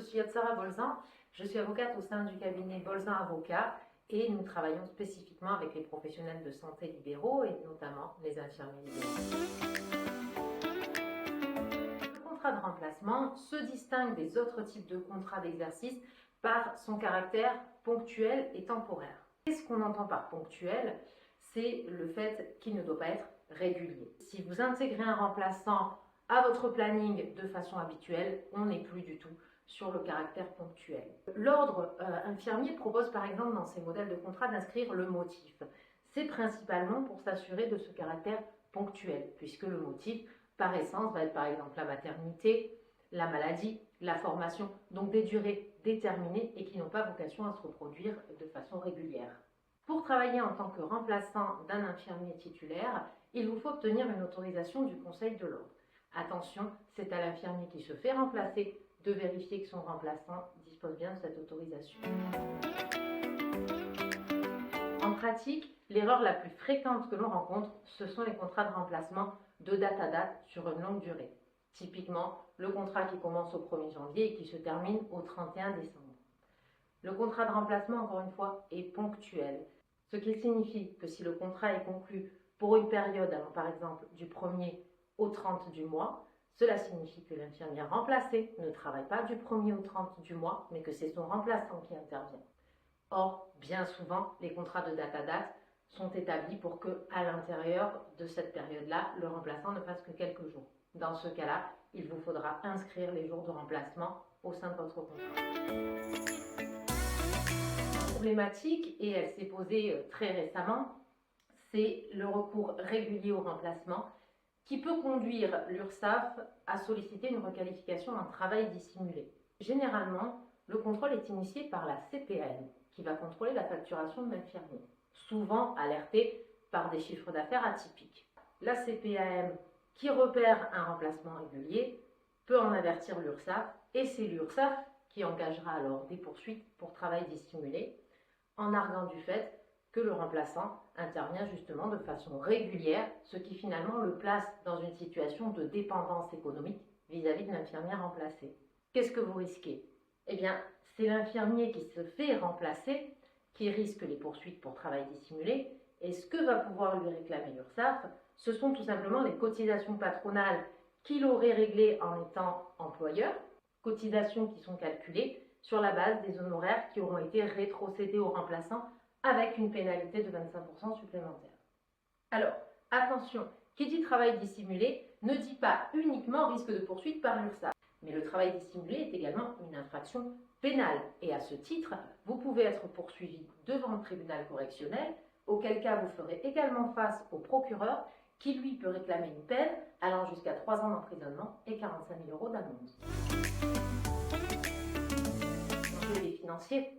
suis Yatsara Bolzan, je suis avocate au sein du cabinet Bolzan Avocat et nous travaillons spécifiquement avec les professionnels de santé libéraux et notamment les infirmiers libéraux. Le contrat de remplacement se distingue des autres types de contrats d'exercice par son caractère ponctuel et temporaire. Qu'est-ce qu'on entend par ponctuel? C'est le fait qu'il ne doit pas être régulier. Si vous intégrez un remplaçant à votre planning de façon habituelle, on n'est plus du tout sur le caractère ponctuel. L'ordre infirmier propose par exemple dans ses modèles de contrat d'inscrire le motif. C'est principalement pour s'assurer de ce caractère ponctuel, puisque le motif, par essence, va être par exemple la maternité, la maladie, la formation, donc des durées déterminées et qui n'ont pas vocation à se reproduire de façon régulière. Pour travailler en tant que remplaçant d'un infirmier titulaire, il vous faut obtenir une autorisation du Conseil de l'Ordre. Attention, c'est à l'infirmier qui se fait remplacer de vérifier que son remplaçant dispose bien de cette autorisation. En pratique, l'erreur la plus fréquente que l'on rencontre, ce sont les contrats de remplacement de date à date sur une longue durée. Typiquement, le contrat qui commence au 1er janvier et qui se termine au 31 décembre. Le contrat de remplacement, encore une fois, est ponctuel, ce qui signifie que si le contrat est conclu pour une période allant par exemple du 1er au 30 du mois, cela signifie que l'infirmière remplacée ne travaille pas du 1er au 30 du mois, mais que c'est son remplaçant qui intervient. Or, bien souvent, les contrats de date à date sont établis pour que, à l'intérieur de cette période-là, le remplaçant ne fasse que quelques jours. Dans ce cas-là, il vous faudra inscrire les jours de remplacement au sein de votre contrat. La problématique, et elle s'est posée très récemment, c'est le recours régulier au remplacement qui peut conduire l'URSSAF à solliciter une requalification en travail dissimulé. Généralement, le contrôle est initié par la CPAM, qui va contrôler la facturation de l'infirmier, souvent alerté par des chiffres d'affaires atypiques. La CPAM, qui repère un remplacement régulier, peut en avertir l'URSSAF, et c'est l'URSSAF qui engagera alors des poursuites pour travail dissimulé, en arguant du fait que le remplaçant intervient justement de façon régulière, ce qui finalement le place dans une situation de dépendance économique vis-à-vis de l'infirmière remplacée. Qu'est-ce que vous risquez? Eh bien, c'est l'infirmier qui se fait remplacer qui risque les poursuites pour travail dissimulé, et ce que va pouvoir lui réclamer l'URSSAF, ce sont tout simplement les cotisations patronales qu'il aurait réglées en étant employeur, cotisations qui sont calculées sur la base des honoraires qui auront été rétrocédés au remplaçant avec une pénalité de 25% supplémentaire. Alors, attention, qui dit travail dissimulé ne dit pas uniquement risque de poursuite par l'URSSAF, mais le travail dissimulé est également une infraction pénale et à ce titre, vous pouvez être poursuivi devant le tribunal correctionnel, auquel cas vous ferez également face au procureur qui lui peut réclamer une peine allant jusqu'à 3 ans d'emprisonnement et 45 000 € d'amende. Les financiers,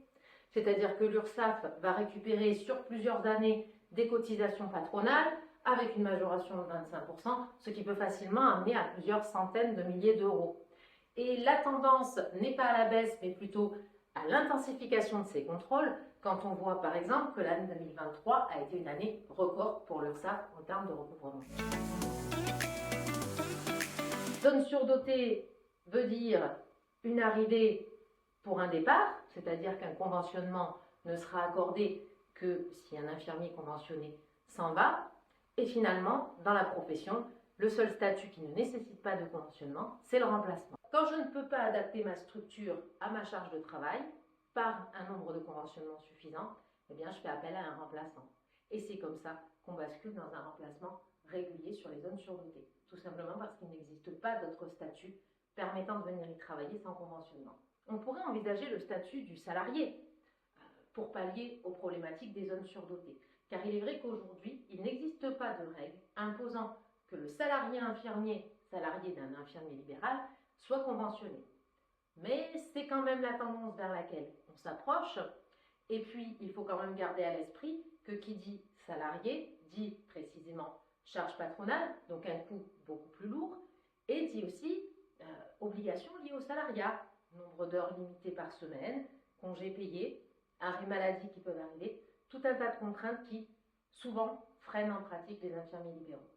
c'est-à-dire que l'URSSAF va récupérer sur plusieurs années des cotisations patronales avec une majoration de 25%, ce qui peut facilement amener à plusieurs centaines de milliers d'euros. Et la tendance n'est pas à la baisse, mais plutôt à l'intensification de ces contrôles, quand on voit par exemple que l'année 2023 a été une année record pour l'URSSAF en termes de recouvrement. Zone surdotée veut dire une arrivée pour un départ, c'est-à-dire qu'un conventionnement ne sera accordé que si un infirmier conventionné s'en va. Et finalement, dans la profession, le seul statut qui ne nécessite pas de conventionnement, c'est le remplacement. Quand je ne peux pas adapter ma structure à ma charge de travail par un nombre de conventionnements suffisant, eh bien, je fais appel à un remplaçant. Et c'est comme ça qu'on bascule dans un remplacement régulier sur les zones surdotées. Tout simplement parce qu'il n'existe pas d'autre statut permettant de venir y travailler sans conventionnement. On pourrait envisager le statut du salarié pour pallier aux problématiques des zones surdotées. Car il est vrai qu'aujourd'hui, il n'existe pas de règle imposant que le salarié infirmier, salarié d'un infirmier libéral, soit conventionné. Mais c'est quand même la tendance vers laquelle on s'approche. Et puis, il faut quand même garder à l'esprit que qui dit salarié dit précisément charge patronale, donc un coût beaucoup plus lourd, et dit aussi obligations liées au salariat, nombre d'heures limitées par semaine, congés payés, arrêts maladie qui peuvent arriver, tout un tas de contraintes qui, souvent, freinent en pratique les infirmiers libéraux.